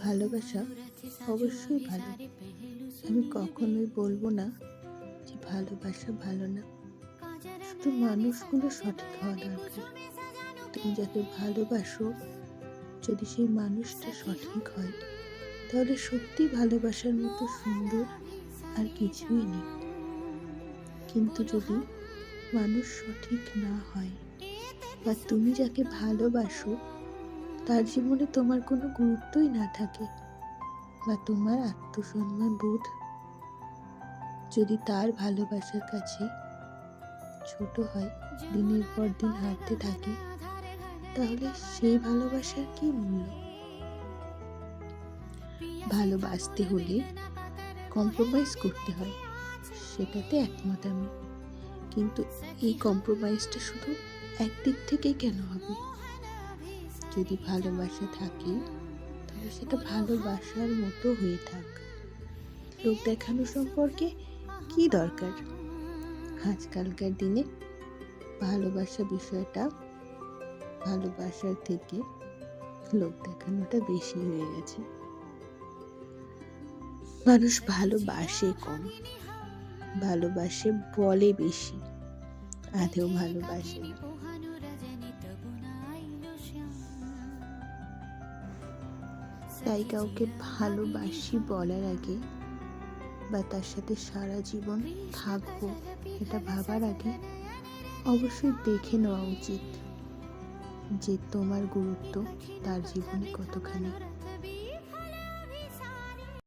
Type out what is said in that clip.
ভালোবাসা অবশ্যই ভালো। আমি কখনোই বলবো না যে ভালোবাসা ভালো না। শুধু মানুষগুলো সঠিক হওয়া দরকার। তুমি যাকে ভালোবাসো, যদি সেই মানুষটা সঠিক হয়, তাহলে সত্যি ভালোবাসার মতো সুন্দর আর কিছুই নেই। কিন্তু যদি মানুষ সঠিক না হয়, বা তুমি যাকে ভালোবাসো তার জীবনে তোমার কোনো গুরুত্বই না থাকে, বা তোমার আত্মসম্মান বোধ যদি তার ভালোবাসার কাছে ছোট হয়, দিনের পর দিন হারতে থাকে, তাহলে সেই ভালোবাসার কি মূল্য? ভালোবাসতে হলে কম্প্রোমাইজ করতে হয়, সেটাতে একমত আমি। কিন্তু এই কম্প্রোমাইজটা শুধু একদিক থেকেই কেন হবে? যদি ভালোবাসা থাকে, তবে সেটা ভালোবাসার মতো হয়ে থাক। লোক দেখানো সম্পর্কে কি দরকার? আজকালকার দিনে ভালোবাসা বিষয়টা ভালোবাসার থেকে লোক দেখানোটা বেশি হয়ে গেছে। মানুষ ভালোবাসে কম, ভালোবাসে বলে বেশি, আদেও ভালোবাসে না। তাই কাউকে ভালোবাসি বলার আগে, বা তার সাথে সারা জীবন থাকবো এটা ভাবার আগে, অবশ্যই দেখে নেওয়া উচিত যে তোমার গুরুত্ব তার জীবনে কতখানি।